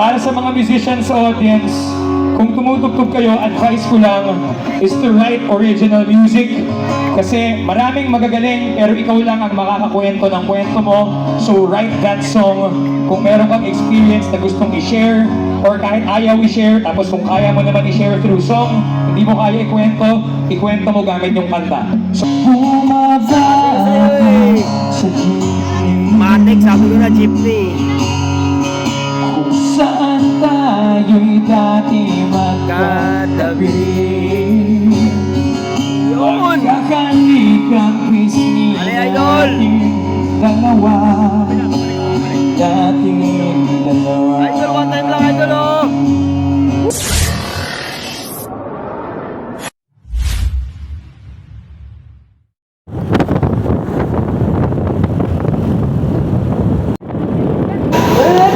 Para sa mga musicians sa audience, kung tumutugtog kayo, advice ko lang is to write original music. Kasi maraming magagaling, pero ikaw lang ang makakakwento ng kwento mo. So write that song. Kung meron kang experience na gustong i-share, or kahit ayaw i-share, tapos kung kaya mo naman i-share through song, hindi mo kaya ikwento mo gamit yung kanta. So, Matik, sabi ko na jeepney. kung saan tayo'y dati magkatabi, Yun! kakalikang pisngi Ano, idol? nating dalawa. Dating dalawa. Idol, one time lang, idol, oh!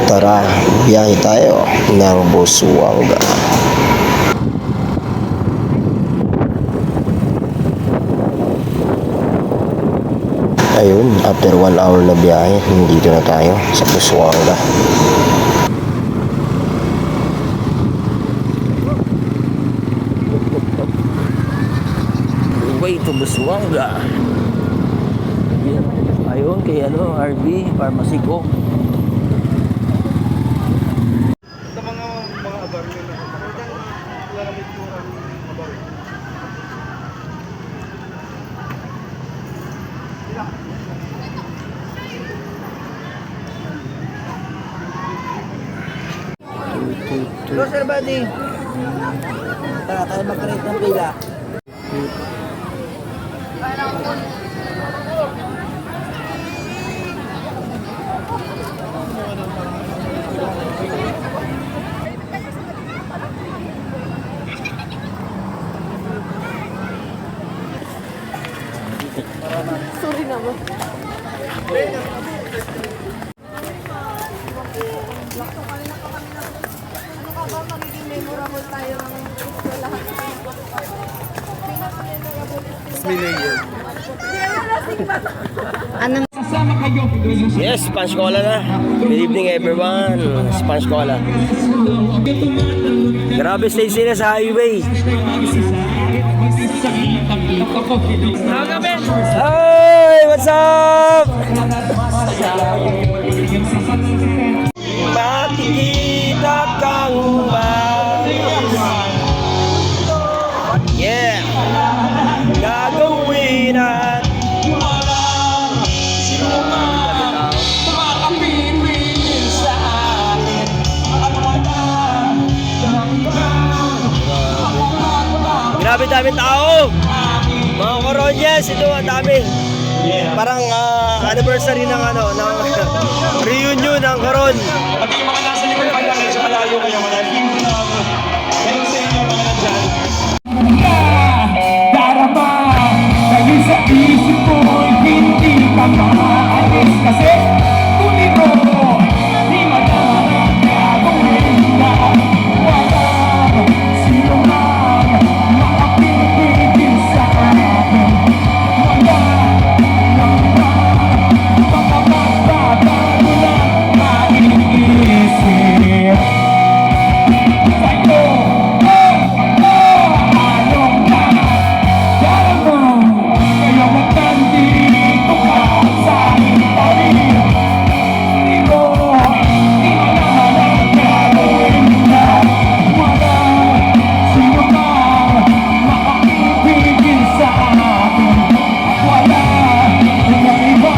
Tara, biyahe tayo ng Busuanga. Ayun, after 1 hour na biyahe, nandito na tayo sa Busuanga. Way to Busuanga. Ayun, kay RB, Pharmacy ko. Sa mga abar nyo na talagang lalamig yung abar. Hello, sir buddy. Tara, tayo mag-create ng pila. Sorry naman. Ano ka ba magiging memorable tayo ng lahat ng Kasama kayo. Yes, Sponge Cola na. Good evening everyone. Sponge Cola. Grabe stage nila sa highway. Hey, what's up? Makikita kang yeah. Gagawin at grabe dami tao. Mga Coronyas, ito ang dami. Parang anniversary ng ng reunion ng Coron. Pati yung mga nasa likod pa lang, medyo malayo kayo, malalim lang. Pero sa inyo, mga nandyan. Darama, dahil sa isip ko, hindi ka maalis. Kasi, tuliro mo, di madalang gagawin na wala. Sino man, makapipigil sa akin. Wala, baka magbabago lang maiisip. Sa'yo, anong darama? Kaya ba't nandito ka sa aking tabi? Hindi mo, di mo naman ang gagawin na wala. Sino man, makapipigil sa akin. Wala, ibang iba,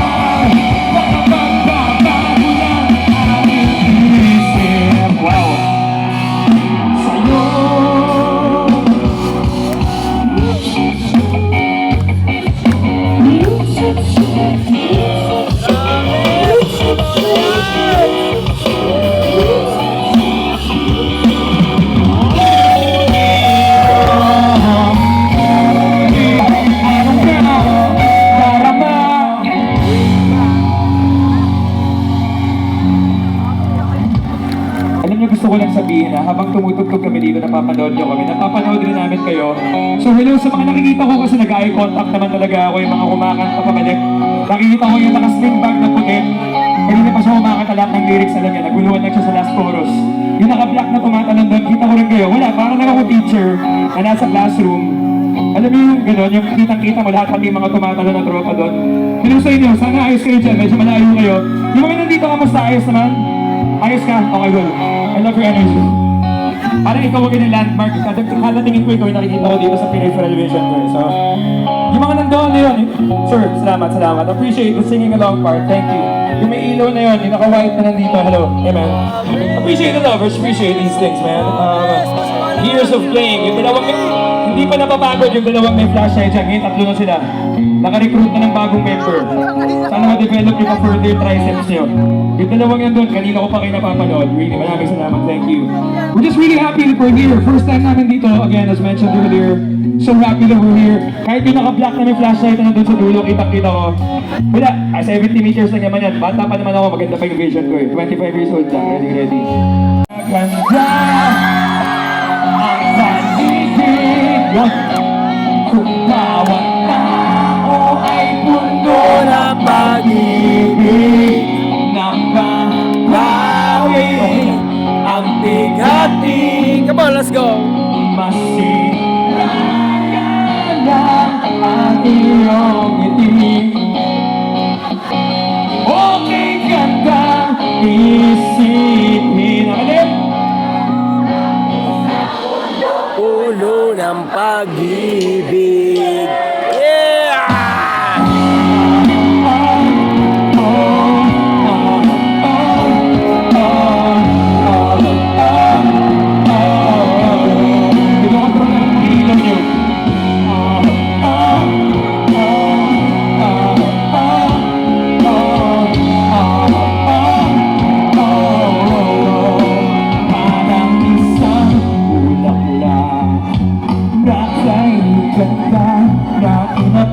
baka magbabago lang aking isip. Wow! Sa'yo. Alam niyo, gusto ko lang sabihin sabihin na habang tumutugtog kami dito, napapanood nyo kami, napapanood rin namin kayo. So hello sa mga nakikita ko kasi nag-eye contact naman talaga ako, yung mga kumakanta pabalik. Nakikita ko yung naka-sling bag na puti. Kanina pa siya kumakanta lahat ng lyrics alam niya, naguluhan lang siya sa last chorus. Yung naka-black na tumatalon doon, kita ko rin kayo. Wala, parang ako teacher na nasa classroom. Alam mo yung gano'n, yung kitang-kita mo lahat pati yung mga tumatalo na tropa doon. Hello sa inyo, sana ayos kayo dyan, medyo malayo kayo. Yung mga nandito, kamusta? Ayos naman? Ayos ka? Okay, well. I love your energy. Parang ikaw wag yung landmark. Kada tingin ko ikaw yung nakikita ko dito sa Pinoy Television ko. So, yung mga nandoon na yun, sir, salamat. Appreciate the singing along part. Thank you. Yung may ilaw na yun, yung naka-white na nandito. Hello. Amen. Appreciate the lovers. Appreciate these things, man. Years of playing. Yung dalawang hindi pa napapagod yung dalawang may flashlight dyan. Ngayon, tatlo na sila. Naka-recruit na ng bagong member. Sana ma-develop yung pa-further triceps nyo. Yung dalawang yan doon, kanina ko pa kayo napapanood. Really, maraming salamat. Thank you. We're just really happy that we're here. First time namin dito, again, as mentioned earlier. So happy that we're here. Kahit yung naka-black na may flashlight na doon sa dulo, kitang-kita ko. Wala, 70 meters lang naman yan. Bata pa naman ako, maganda pa yung vision ko eh. 25 years old lang, ready. Ganda ang paligid kung bawat tao ay puno na pag-ibig ng babawi ang bigati. Come on, let's go! Masira ka lang ang iyong ngiti. Okay ganda isipin. Alin? Ulo ng pag-ibig. Yeah!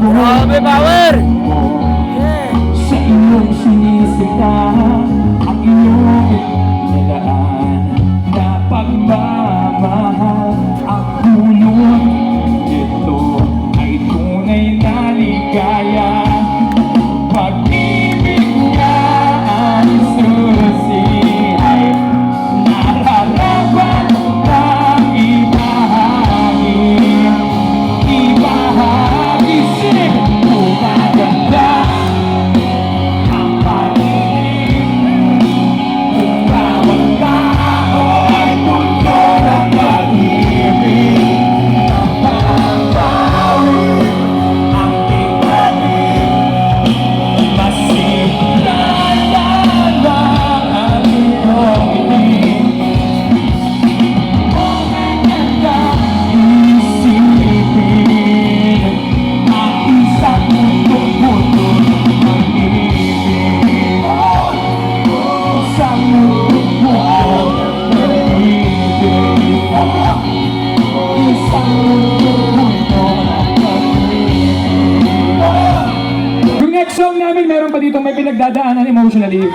Grabe, power! Sa iyong sinisita ang iyong nilaan na pagmamahal ang hulog nito ay tunay na ligaya. Pag-ibig niya ang susi ay nararapat ng ibahagi. Ibahagi siya maganda ang pag-ibig kung bawat tao ay puno ng pag-ibig. Mababawi ang bigati, masipala lang ang iyong ngiti. Okay ganda isipin ang isang mundo-mundo ng pag-ibig. Isang mundo-mundo ng pag-ibig. Isang mundo-mundo ng pag-ibig. Yung next song namin, meron pa dito may pinagdadaanan emotionally.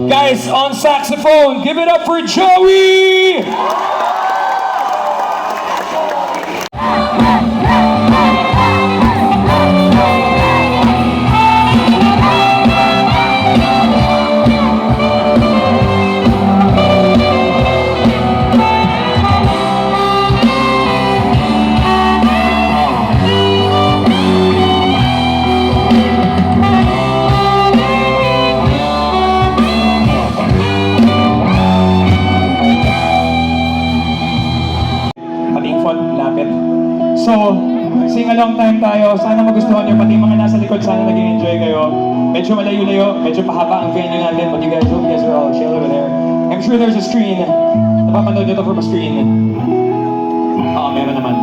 Guys, on saxophone, give it up for Joey! Lapit. So, sing along time tayo. Sana magustuhan nyo. Pati yung mga nasa likod, sana nag-enjoy kayo. Medyo malayo-layo, medyo pahaba ang venue natin. But you guys, hope you guys are all chill over there. I'm sure there's a screen. Napapanood nyo to from a screen. Meron naman.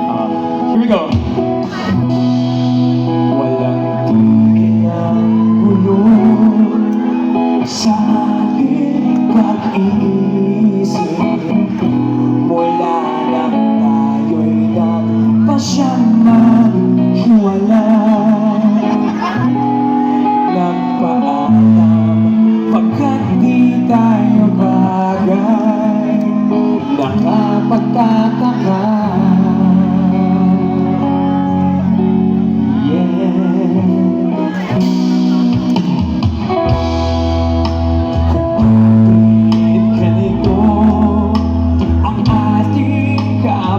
Here we go. Walang tigil ang gulo sa aking pag-iisip. Mula lang tayo'y nagpasyang maghiwalay. Nagpaalam pagkat di tayo bagay. Nakapagtataka.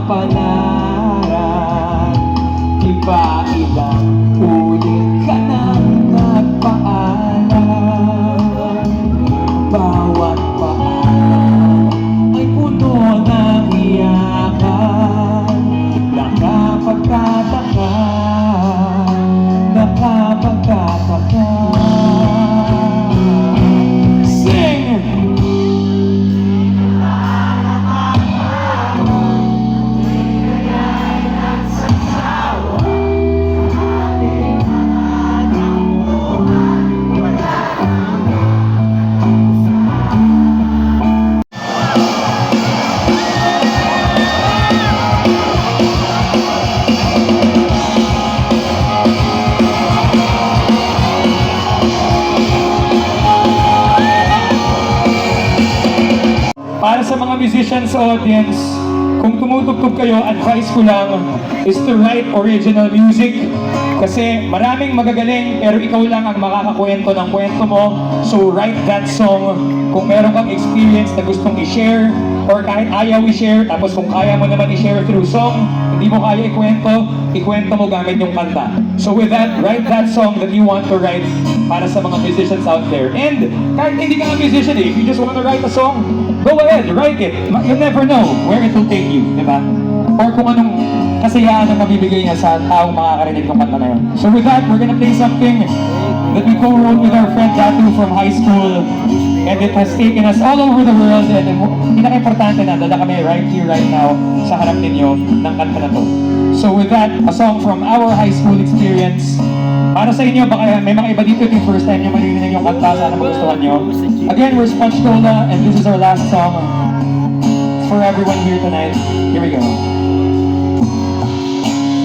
Kapalaran, iba ilang ulit ka nang nagpaalam. Bawat paalam ay puno ng iyakan. Nakapagtataka, nakapagtataka. Sing! Para sa mga musicians audience, kung tumutugtog kayo, advice ko lang is to write original music. Kasi maraming magagaling, pero ikaw lang ang makakakwento ng kwento mo. So write that song. Kung meron kang experience na gustong i-share, or kahit ayaw i-share, tapos kung kaya mo naman i-share through song, hindi mo kaya ikwento mo gamit yung kanta. So with that, write that song that you want to write para sa mga musicians out there. And kahit hindi ka nga musician if you just want to write a song, go ahead, write it. You'll never know where it will take you, di ba? Or kung anong kasayaan ang mabibigay niya sa taong makakarinig ng kanta na yun. So with that, we're gonna play something that we co-wrote with our friend Datu from high school. And it has taken us all over the world. And pinaka-importante na, dala kami right here, right now, sa harap ninyo ng kanta na to. So with that, a song from our high school experience. Para sa inyo, baka may mga iba dito yung first time nyo marinig yung kanta, sana magustuhan nyo. Again, we're Sponge Cola, and this is our last song for everyone here tonight. Here we go.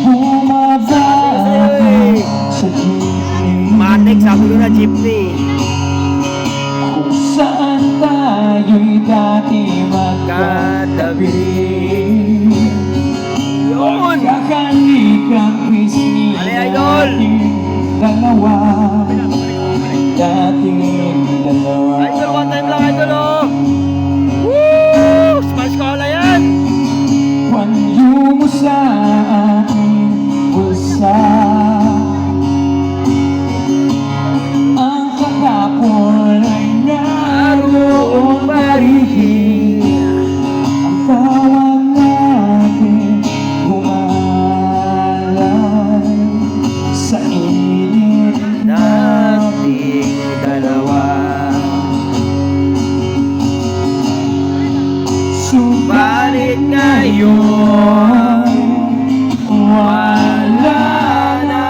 Bumaba sa jeepney. Matik, sabi ko na jeepney. Kung saan tayo'y dati magkatabi. Yun! Magkakalit kang pisngi Ali, idol! nating dalawa. Dating dalawa. Idol, one time lang, idol, oh! Woo! Smash Cola yan! Panyo mo sa aking bulsa. Ang kahapon ay naroon pa rin. Ang tawag natin humalay sa init Dating dalawa. Subalit ngayon wala na.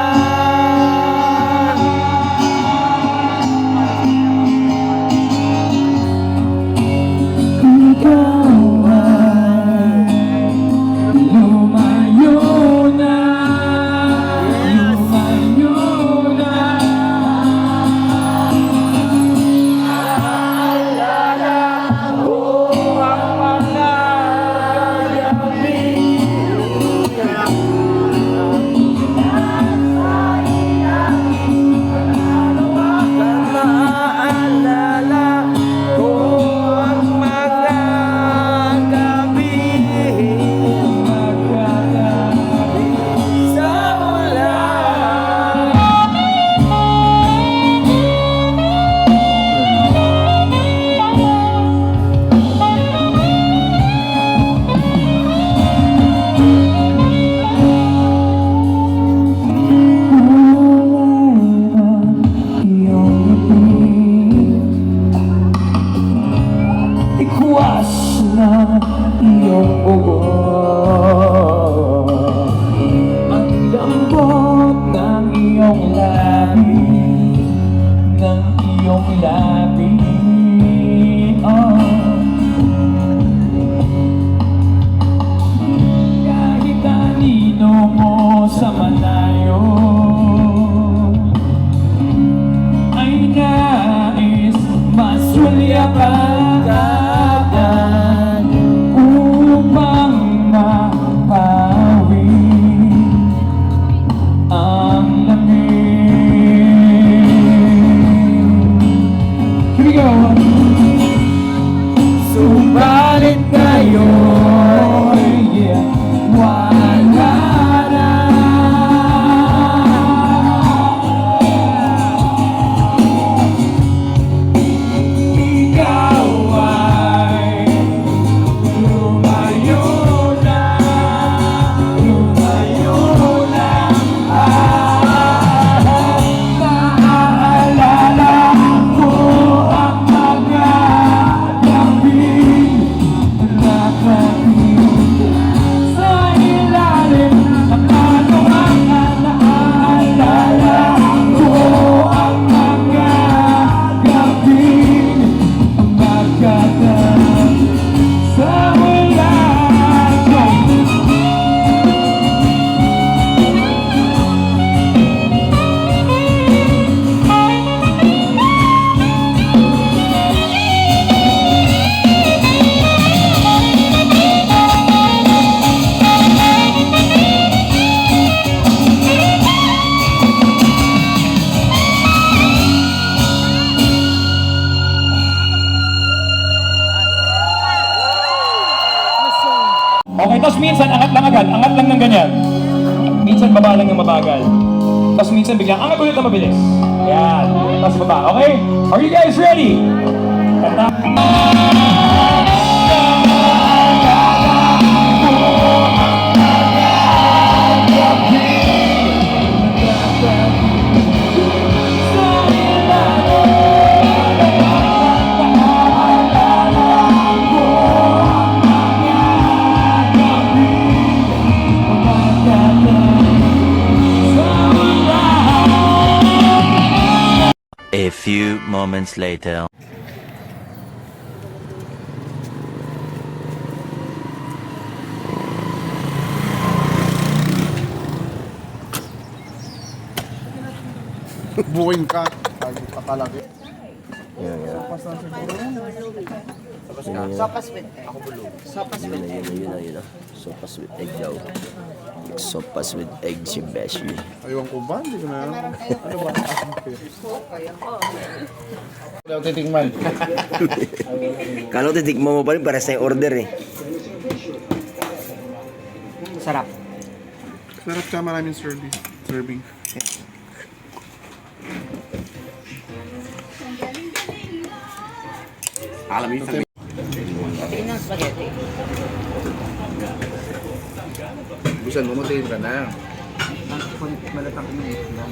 Ikaw ay lumayo na, lumayo na. Maalala ko ang mga gabi sa wala. Ikwas na iyong bubong, ang lambot ng iyong labi, ng iyong labi. Kahit anino mo sa malayo ay nais masulyapan agad upang mapawi ang lamig. Here we go. Subalit ngayon, yeah, wala na. Ikaw ay lumayo na, lumayo na. Naaalala ko ang mga gabing nakatingin sa ilalim ng katuwang. Naaalala ko ang mga gabing magkatang sa wala. Okay, tapos minsan angat lang agad, angat lang ng ganyan. Minsan baba lang ng mabagal. Tapos minsan biglang angat ulit na mabilis. Yan, tapos baba, okay? Are you guys ready? Kanta. A few moments later. Buwing ka. Tago ka talaga. Sopas with egg. Ako bulog. Sopas with egg. Yun na. Sopas with egg daw. Sopas with egg si Beshi. Aywan ko ba? Hindi ko na. Ano ba? Hindi ako titingman. Kala ko titikman mo pa rin para sa order eh. Sarap ka, maraming serving. Alam mo yung Busan mo, matayin ka na. Malatang umiit lang.